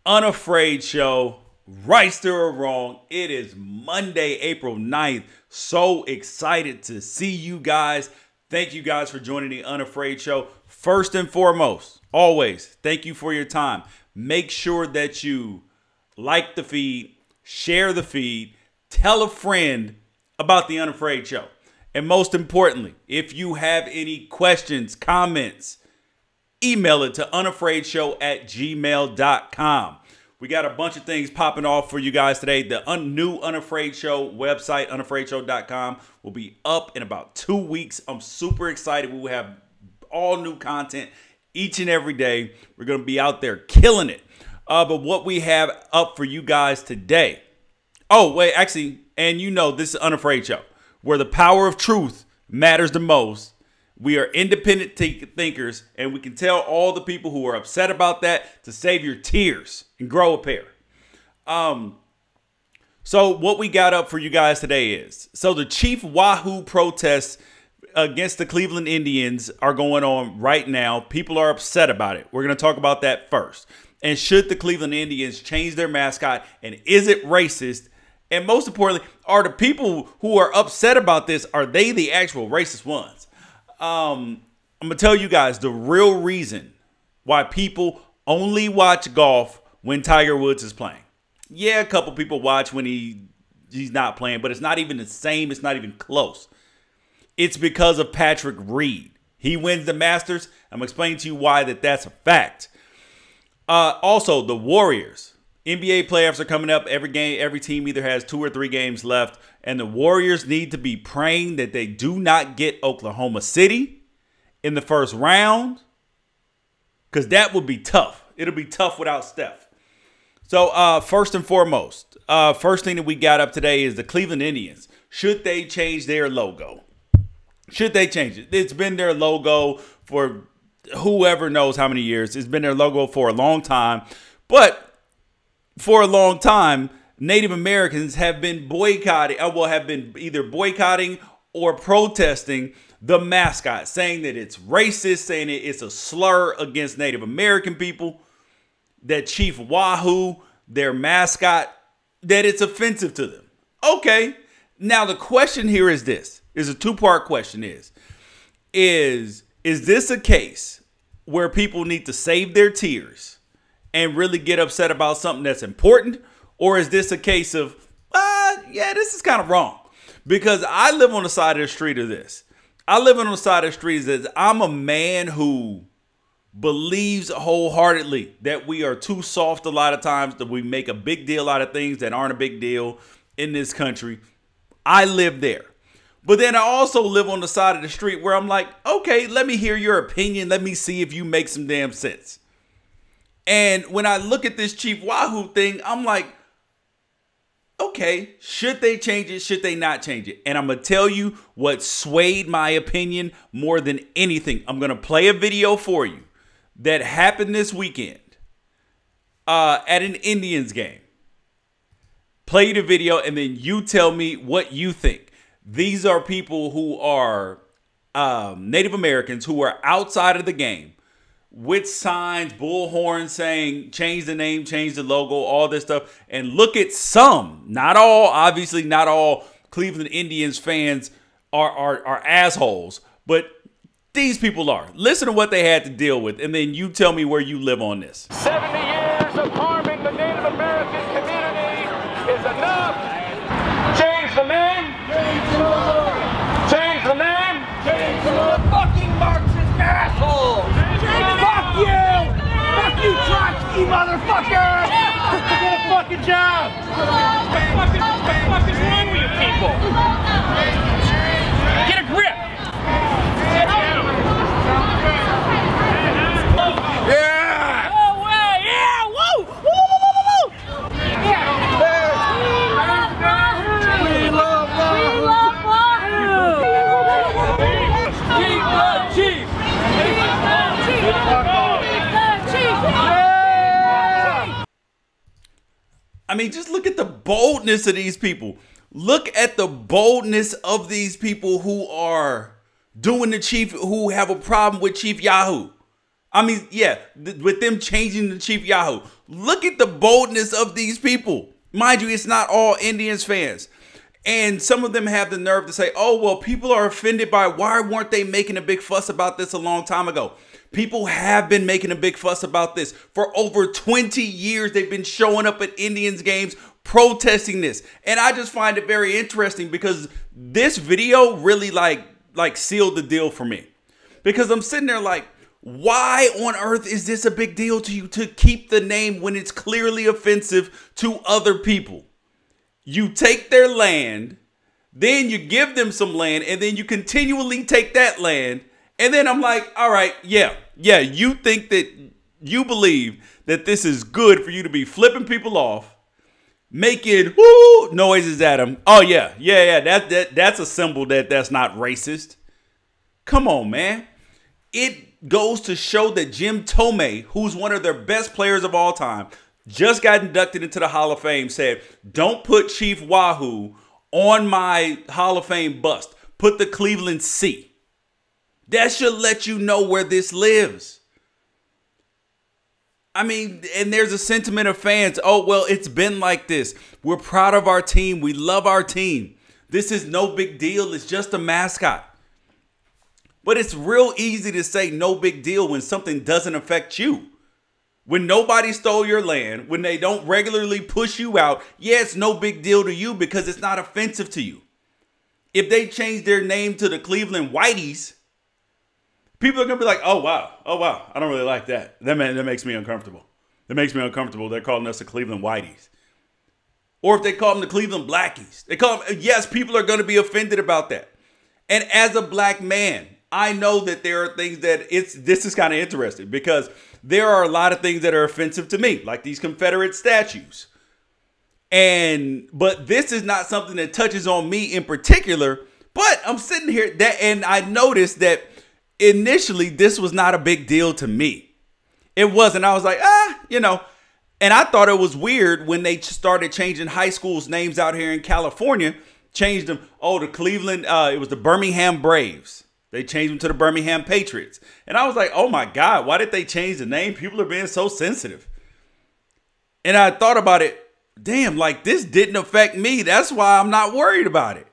Unafraid Show, right or wrong. It is Monday, April 9th. So excited to see you guys. Thank you guys for joining the Unafraid Show. First and foremost, always, thank you for your time. Make sure that you like the feed, share the feed, tell a friend about the Unafraid Show. And most importantly, if you have any questions, comments, email it to unafraidshow@gmail.com. We got a bunch of things popping off for you guys today. The new Unafraid Show website, unafraidshow.com, will be up in about 2 weeks. I'm super excited. We will have all new content each and every day. We're going to be out there killing it. But what we have up for you guys today. Oh, wait, actually, and you know this is Unafraid Show, where the power of truth matters the most. We are independent thinkers, and we can tell all the people who are upset about that to save your tears and grow a pair. So what we got up for you guys today is, so the Chief Wahoo protests against the Cleveland Indians are going on right now. People are upset about it. We're going to talk about that first. And should the Cleveland Indians change their mascot, and is it racist? And most importantly, are the people who are upset about this, are they the actual racist ones? I'm going to tell you guys the real reason why people only watch golf when Tiger Woods is playing. Yeah, a couple people watch when he's not playing, but it's not even the same. It's not even close. It's because of Patrick Reed. He wins the Masters. I'm explaining to you why that's a fact. Also, the Warriors. NBA playoffs are coming up. Every team either has 2 or 3 games left. And the Warriors need to be praying that they do not get Oklahoma City in the first round, because that would be tough. It'll be tough without Steph. So first and foremost, first thing that we got up today is the Cleveland Indians. Should they change their logo? Should they change it? It's been their logo for whoever knows how many years. It's been their logo for a long time. But for a long time, Native Americans have been boycotting, have been either boycotting or protesting the mascot, saying that it's racist, saying it's a slur against Native American people, that Chief Wahoo, their mascot, that it's offensive to them. Okay, now the question here is this. Is a two-part question is this a case where people need to save their tears and really get upset about something that's important? Or is this a case of, yeah, this is kind of wrong? Because I live on the side of the street of this. I live on the side of the street that I'm a man who believes wholeheartedly that we are too soft a lot of times, that we make a big deal out of things that aren't a big deal in this country. I live there. But then I also live on the side of the street where I'm like, okay, let me hear your opinion. Let me see if you make some damn sense. And when I look at this Chief Wahoo thing, I'm like, okay, should they change it? Should they not change it? And I'm going to tell you what swayed my opinion more than anything. I'm going to play a video for you that happened this weekend at an Indians game. Play the video and then you tell me what you think. These are people who are Native Americans who are outside of the game with signs, bullhorns saying, change the name, change the logo, all this stuff. And look at some, not all, obviously not all Cleveland Indians fans are assholes, but these people are. Listen to what they had to deal with, and then you tell me where you live on this. 70 years of harming the Native American community is enough. Change the name. Change the logo. Change the name. Change the logo. Fucking Marxist asshole. Fuck you! Fuck you, Trotsky, motherfucker! Get a fucking job! What the fuck is wrong with you people? Get a grip! Yeah! Oh, well, yeah! Woo! Woo! Woo! Yeah! We love Wahoo! We love Wahoo! Keep the chief! I mean, just look at the boldness of these people. Look at the boldness of these people who are doing the Chief, who have a problem with Chief Wahoo. I mean, yeah, with them changing the Chief Wahoo. Look at the boldness of these people. Mind you, it's not all Indians fans. And some of them have the nerve to say, oh, well, people are offended by why weren't they making a big fuss about this a long time ago? People have been making a big fuss about this. For over 20 years, they've been showing up at Indians games protesting this. And I just find it very interesting because this video really like sealed the deal for me. Because I'm sitting there like, why on earth is this a big deal to you to keep the name when it's clearly offensive to other people? You take their land, then you give them some land, and then you continually take that land. And then I'm like, all right, yeah, you think that you believe that this is good for you to be flipping people off, making whoo noises at them. Oh, yeah, that's a symbol that's not racist. Come on, man. It goes to show that Jim Tomei, who's one of their best players of all time, just got inducted into the Hall of Fame, said, don't put Chief Wahoo on my Hall of Fame bust. Put the Cleveland C. That should let you know where this lives. I mean, and there's a sentiment of fans. Oh, well, it's been like this. We're proud of our team. We love our team. This is no big deal. It's just a mascot. But it's real easy to say no big deal when something doesn't affect you. When nobody stole your land, when they don't regularly push you out, yeah, it's no big deal to you because it's not offensive to you. If they change their name to the Cleveland Whiteys, people are going to be like, oh, wow, I don't really like that. That makes me uncomfortable. That makes me uncomfortable. They're calling us the Cleveland Whiteys. Or if they call them the Cleveland Blackies, they call them, yes, people are going to be offended about that. And as a black man, I know that there are things that this is kind of interesting because there are a lot of things that are offensive to me, like these Confederate statues. But this is not something that touches on me in particular, but I'm sitting here and I noticed that initially this was not a big deal to me. It wasn't. I was like, and I thought it was weird when they started changing high schools' names out here in California, changed them. Oh, the Cleveland, it was the Birmingham Braves. They changed them to the Birmingham Patriots. And I was like, oh my God, why did they change the name? People are being so sensitive. And I thought about it. Damn, like this didn't affect me. That's why I'm not worried about it.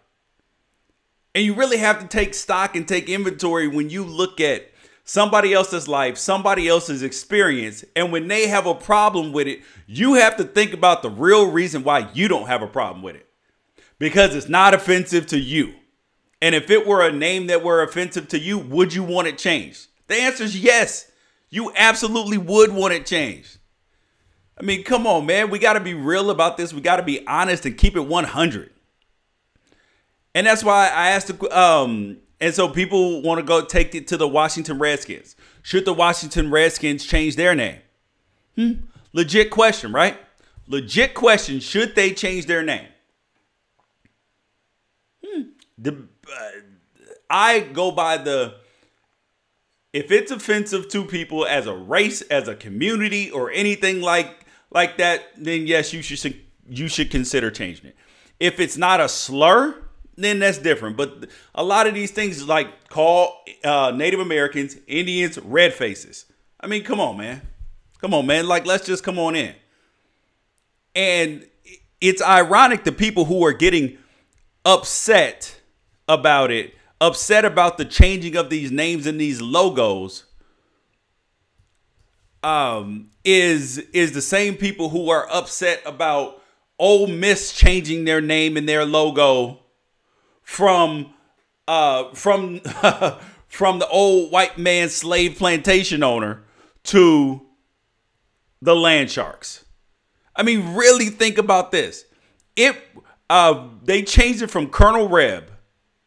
And you really have to take stock and take inventory when you look at somebody else's life, somebody else's experience. And when they have a problem with it, you have to think about the real reason why you don't have a problem with it. Because it's not offensive to you. And if it were a name that were offensive to you, would you want it changed? The answer is yes. You absolutely would want it changed. I mean, come on, man. We got to be real about this. We got to be honest and keep it 100. And that's why I asked, and so people want to go take it to the Washington Redskins. Should the Washington Redskins change their name? Legit question, right? Legit question. Should they change their name? I go by if it's offensive to people as a race, as a community, or anything like that, then yes, you should consider changing it. If it's not a slur, then that's different. But a lot of these things like call Native Americans, Indians, red faces. I mean, come on, man. Come on, man. Like, let's just come on in. And it's ironic the people who are getting upset about it, upset about the changing of these names and these logos, is the same people who are upset about Ole Miss changing their name and their logo from the old white man slave plantation owner to the Land Sharks. I mean, really think about this. They changed it from Colonel Reb,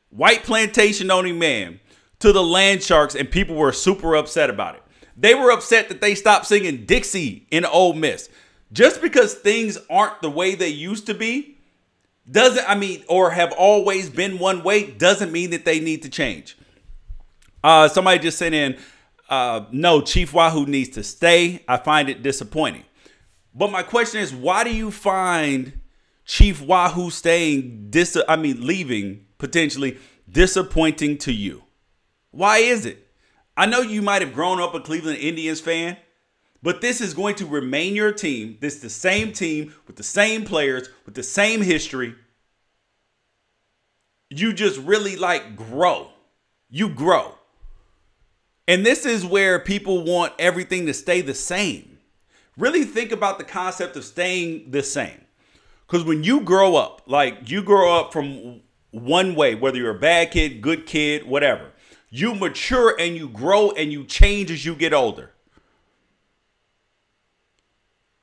white plantation owning man, to the Land Sharks, and people were super upset about it. They were upset that they stopped singing Dixie in Ole Miss. Just because things aren't the way they used to be or have always been one way, doesn't mean that they need to change. Somebody just sent in, no, Chief Wahoo needs to stay. I find it disappointing. But my question is, why do you find Chief Wahoo leaving potentially disappointing to you? Why is it? I know you might have grown up a Cleveland Indians fan, but this is going to remain your team. This is the same team with the same players, with the same history. You just really like grow. You grow. And this is where people want everything to stay the same. Really think about the concept of staying the same. Because when you grow up, like you grow up from one way, whether you're a bad kid, good kid, whatever, you mature and you grow and you change as you get older.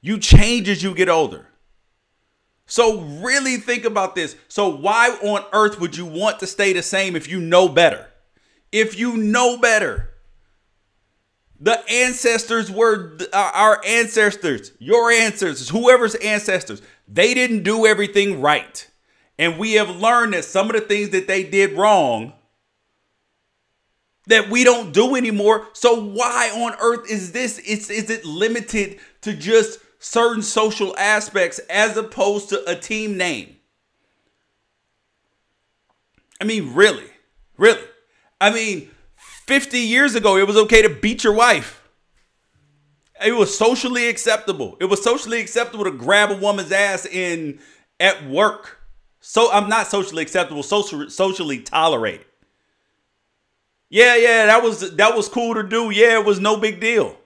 You change as you get older. So really think about this. So why on earth would you want to stay the same if you know better? If you know better. The ancestors were our ancestors, your ancestors, whoever's ancestors. They didn't do everything right. And we have learned that some of the things that they did wrong that we don't do anymore. So why on earth is this? Is it limited to just certain social aspects as opposed to a team name? I mean, really? I mean, 50 years ago, it was okay to beat your wife. It was socially acceptable. It was socially acceptable to grab a woman's ass at work. So I'm not socially acceptable, socially tolerated. Yeah, that was cool to do. Yeah, it was no big deal.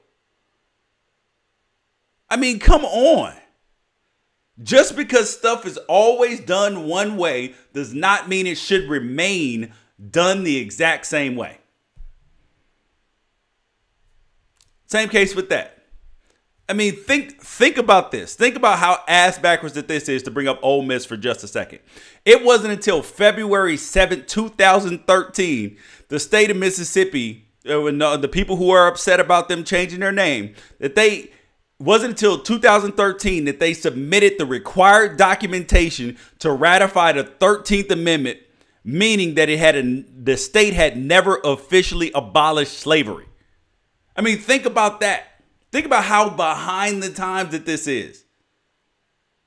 I mean, come on. Just because stuff is always done one way does not mean it should remain done the exact same way. Same case with that. I mean, think about this. Think about how ass backwards that this is to bring up Ole Miss for just a second. It wasn't until February 7th, 2013, the state of Mississippi, the people who are upset about them changing their name, wasn't until 2013 that they submitted the required documentation to ratify the 13th Amendment, meaning that the state had never officially abolished slavery. I mean, think about that. Think about how behind the times that this is.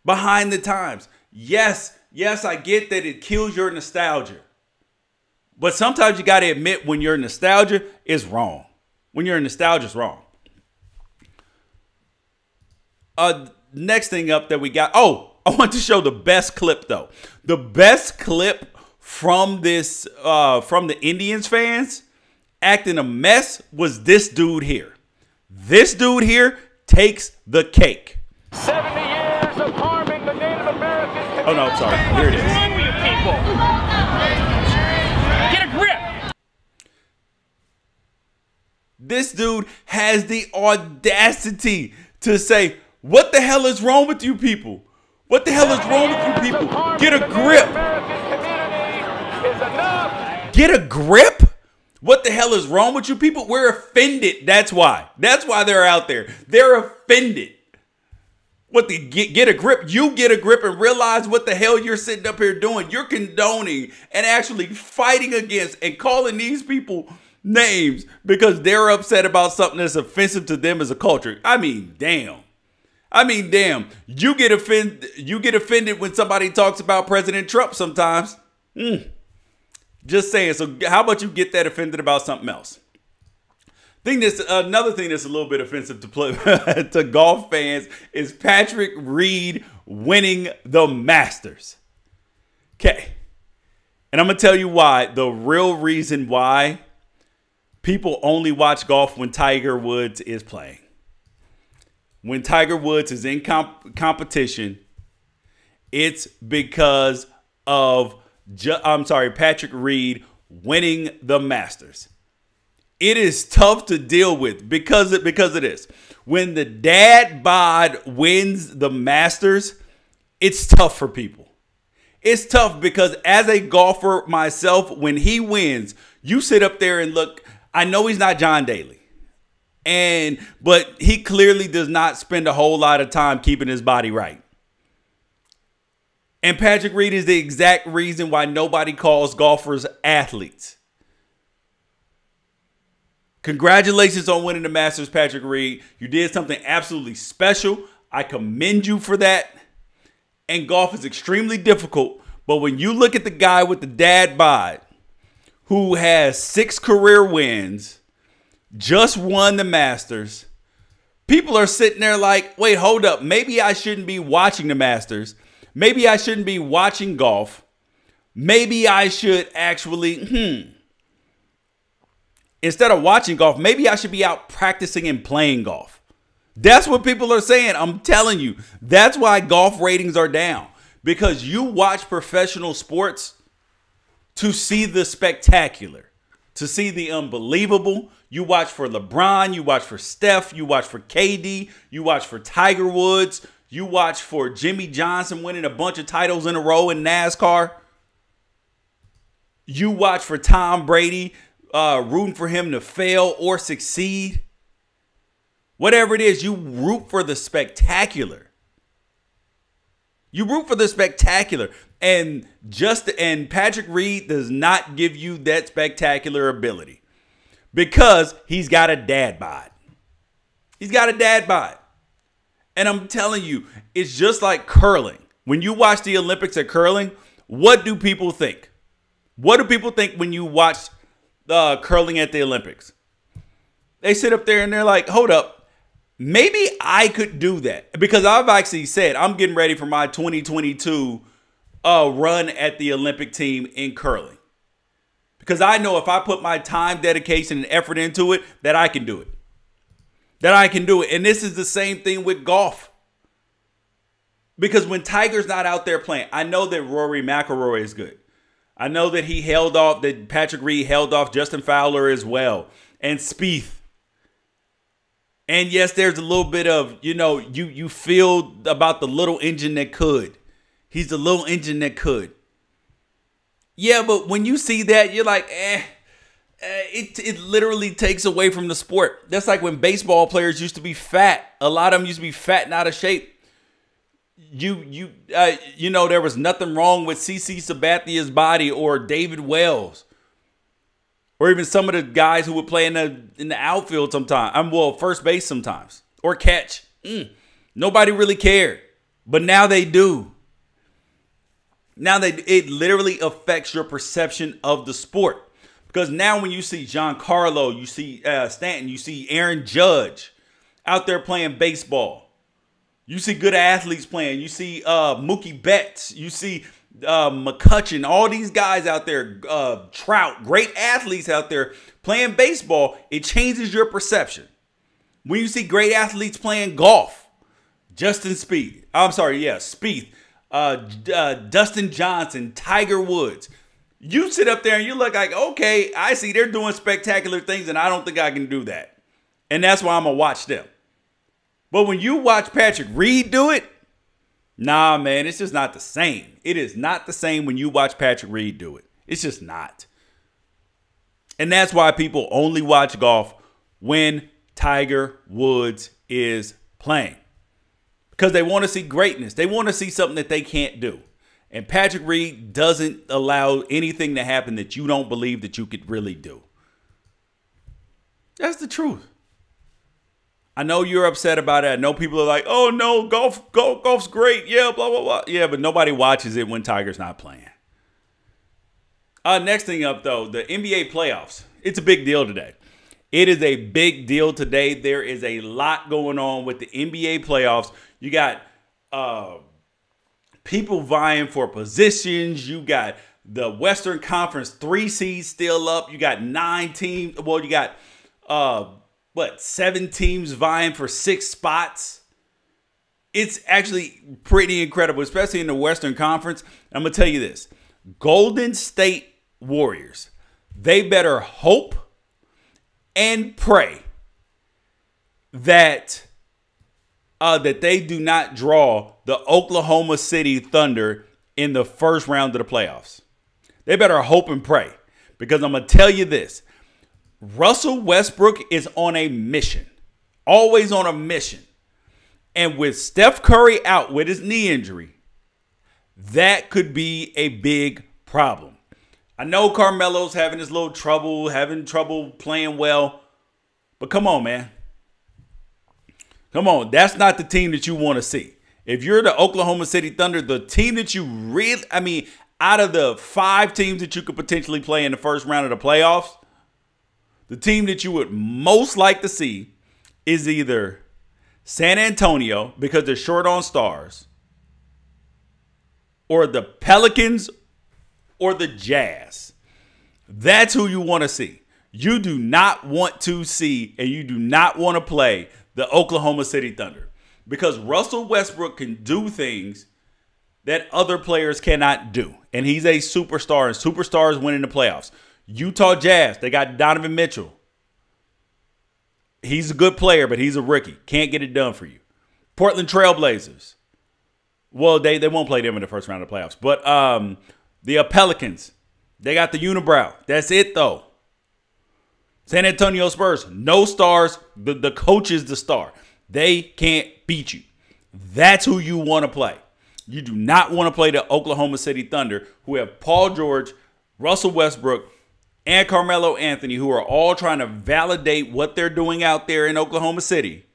Behind the times. Yes, I get that it kills your nostalgia. But sometimes you got to admit when your nostalgia is wrong. When your nostalgia is wrong. Next thing up that we got. Oh, I want to show the best clip though. The best clip from this, from the Indians fans acting a mess was this dude here. This dude here takes the cake. 70 years of harming the Native American community. Oh no, I'm sorry. Here it is. What's wrong with you people? Get a grip. This dude has the audacity to say, what the hell is wrong with you people? What the hell is wrong with you people? Get a grip. Get a grip? What the hell is wrong with you people? We're offended. That's why. That's why they're out there. They're offended. What the get a grip? You get a grip and realize what the hell you're sitting up here doing. You're condoning and actually fighting against and calling these people names because they're upset about something that's offensive to them as a culture. I mean, damn. You get offended when somebody talks about President Trump sometimes. Just saying. So how about you get that offended about something else? Another thing that's a little bit offensive to golf fans is Patrick Reed winning the Masters. Okay. And I'm going to tell you why. The real reason why people only watch golf when Tiger Woods is playing. When Tiger Woods is in competition, it's because of Patrick Reed winning the Masters. It is tough to deal with because of this. When the dad bod wins the Masters, it's tough for people. It's tough because as a golfer myself, when he wins, you sit up there and look. I know he's not John Daly, but he clearly does not spend a whole lot of time keeping his body right. And Patrick Reed is the exact reason why nobody calls golfers athletes. Congratulations on winning the Masters, Patrick Reed. You did something absolutely special. I commend you for that. And golf is extremely difficult. But when you look at the guy with the dad bod who has 6 career wins, just won the Masters. People are sitting there like, wait, hold up. Maybe I shouldn't be watching the Masters. Maybe I shouldn't be watching golf. Maybe I should actually, instead of watching golf, maybe I should be out practicing and playing golf. That's what people are saying. I'm telling you, that's why golf ratings are down. Because you watch professional sports to see the spectacular, to see the unbelievable. You watch for LeBron, you watch for Steph, you watch for KD, you watch for Tiger Woods, you watch for Jimmy Johnson winning a bunch of titles in a row in NASCAR. You watch for Tom Brady, rooting for him to fail or succeed. Whatever it is, you root for the spectacular. You root for the spectacular. And Patrick Reed does not give you that spectacular ability because he's got a dad bod. He's got a dad bod. And I'm telling you, it's just like curling. When you watch the Olympics at curling, what do people think? What do people think when you watch curling at the Olympics? They sit up there and they're like, hold up. Maybe I could do that. Because I've actually said I'm getting ready for my 2022 run at the Olympic team in curling. Because I know if I put my time, dedication, and effort into it, that I can do it. That I can do it. And this is the same thing with golf. Because when Tiger's not out there playing, I know that Rory McIlroy is good. I know that he held off, that Patrick Reed held off Justin Fowler as well. And Spieth. And yes, there's a little bit of, you feel about the little engine that could. He's the little engine that could. Yeah, but when you see that, you're like, it literally takes away from the sport. That's like when baseball players used to be fat. A lot of them used to be fat and out of shape. There was nothing wrong with CC Sabathia's body or David Wells. Or even some of the guys who would play in the outfield sometimes. First base sometimes. Or catch. Nobody really cared. But now they do. Now it literally affects your perception of the sport. Because now when you see Giancarlo, you see Stanton, you see Aaron Judge out there playing baseball. You see good athletes playing. You see Mookie Betts. You see McCutcheon. All these guys out there, Trout, great athletes out there playing baseball. It changes your perception. When you see great athletes playing golf, Spieth, Dustin Johnson, Tiger Woods. You sit up there and you look like, okay, I see they're doing spectacular things and I don't think I can do that. And that's why I'm going to watch them. But when you watch Patrick Reed do it, nah, man, it's just not the same. It is not the same when you watch Patrick Reed do it. It's just not. And that's why people only watch golf when Tiger Woods is playing. Because they want to see greatness. They want to see something that they can't do. And Patrick Reed doesn't allow anything to happen that you don't believe that you could really do. That's the truth. I know you're upset about it. I know people are like, oh no, golf's great. Yeah, blah, blah, blah. Yeah, but nobody watches it when Tiger's not playing. Next thing up, though, the NBA playoffs. It's a big deal today. It is a big deal today. There is a lot going on with the NBA playoffs. You got people vying for positions. You got the Western Conference 3 seeds still up. You got 9 teams. Well, you got 7 teams vying for 6 spots. It's actually pretty incredible, especially in the Western Conference. I'm going to tell you this. Golden State Warriors, they better hope and pray that they do not draw the Oklahoma City Thunder in the first round of the playoffs. They better hope and pray, because I'm going to tell you this. Russell Westbrook is on a mission, always on a mission. And with Steph Curry out with his knee injury, that could be a big problem. I know Carmelo's having trouble playing well, but come on, man. Come on. That's not the team that you want to see. If you're the Oklahoma City Thunder, the team that you really, out of the 5 teams that you could potentially play in the first round of the playoffs, The team that you would most like to see is either San Antonio, because they're short on stars, or the Pelicans or the Jazz. That's who you want to see. You do not want to see, and you do not want to play the Oklahoma City Thunder, because Russell Westbrook can do things that other players cannot do. And he's a superstar, and superstars win in the playoffs. Utah Jazz, they got Donovan Mitchell. He's a good player, but he's a rookie. Can't get it done for you. Portland Trailblazers. Well, they won't play them in the first round of the playoffs. But the Pelicans, they got the unibrow. That's it, though. San Antonio Spurs, no stars. The coach is the star. They can't beat you. That's who you want to play. You do not want to play the Oklahoma City Thunder, who have Paul George, Russell Westbrook, and Carmelo Anthony, who are all trying to validate what they're doing out there in Oklahoma City.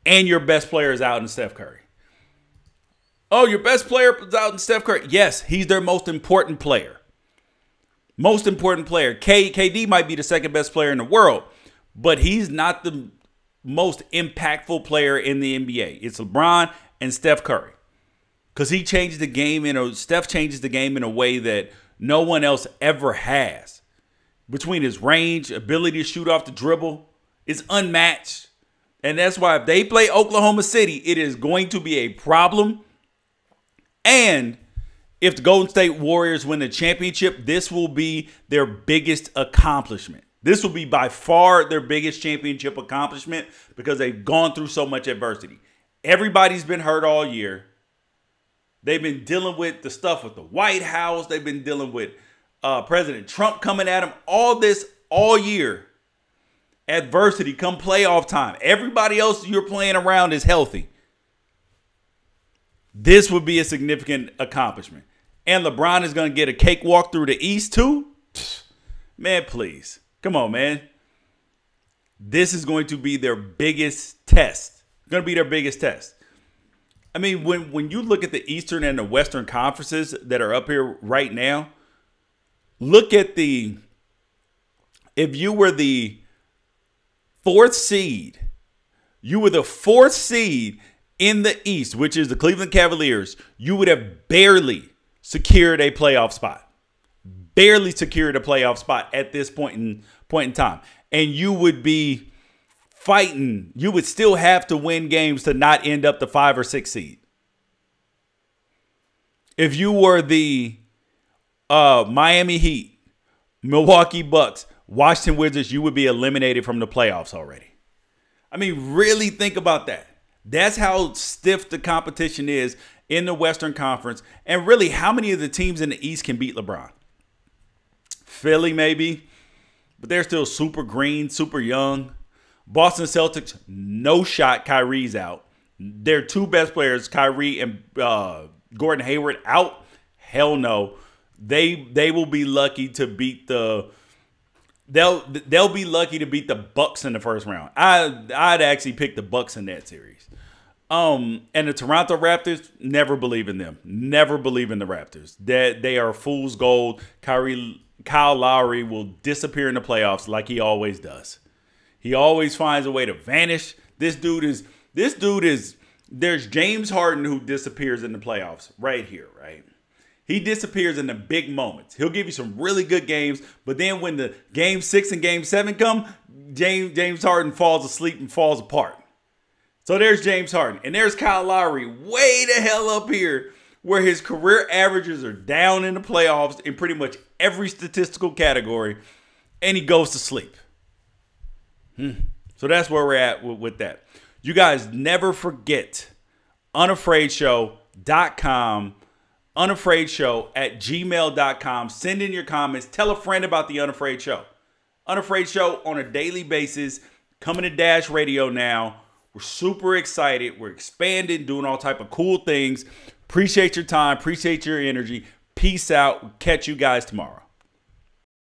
And your best player is out in Steph Curry. Oh, your best player is out in Steph Curry. Yes, he's their most important player. Most important player. KD might be the second best player in the world, but he's not the most impactful player in the NBA. It's LeBron and Steph Curry. Because he changed the game Steph changes the game in a way that no one else ever has. Between his range, ability to shoot off the dribble, it's unmatched. And that's why if they play Oklahoma City, it is going to be a problem. And if the Golden State Warriors win the championship, this will be their biggest accomplishment. This will be by far their biggest championship accomplishment because they've gone through so much adversity. Everybody's been hurt all year. They've been dealing with the stuff with the White House. They've been dealing with President Trump coming at them. All this all year. Adversity come playoff time. Everybody else you're playing around is healthy. This would be a significant accomplishment. And LeBron is going to get a cakewalk through the East too? Man, please. Come on, man. This is going to be their biggest test. Going to be their biggest test. I mean, when you look at the Eastern and the Western conferences that are up here right now, look at if you were the fourth seed in the East, which is the Cleveland Cavaliers, you would have barely secured a playoff spot. Barely secured a playoff spot at this point in time. And you would be fighting. You would still have to win games to not end up the 5 or 6 seed. If you were the Miami Heat, Milwaukee Bucks, Washington Wizards, you would be eliminated from the playoffs already. I mean, really think about that. That's how stiff the competition is in the Western Conference. And really, how many of the teams in the East can beat LeBron? Philly, maybe. But they're still super green, super young. Boston Celtics, no shot. Kyrie's out. Their two best players, Kyrie and Gordon Hayward, out. Hell no. They will be lucky to beat the. They'll be lucky to beat the Bucks in the first round. I'd actually pick the Bucks in that series. And the Toronto Raptors, never believe in them. Never believe in the Raptors. They are fool's gold. Kyle Lowry will disappear in the playoffs like he always does. He always finds a way to vanish. This dude is, there's James Harden who disappears in the playoffs right here, right? He disappears in the big moments. He'll give you some really good games, but then when the game 6 and game 7 come, James Harden falls asleep and falls apart. So there's James Harden. And there's Kyle Lowry way the hell up here where his career averages are down in the playoffs in pretty much every statistical category, and he goes to sleep. So that's where we're at with that. You guys never forget unafraidshow.com, unafraidshow@gmail.com. Send in your comments. Tell a friend about the Unafraid Show. Unafraid Show on a daily basis, coming to Dash Radio now. We're super excited. We're expanding, doing all type of cool things. Appreciate your time. Appreciate your energy. Peace out. Catch you guys tomorrow.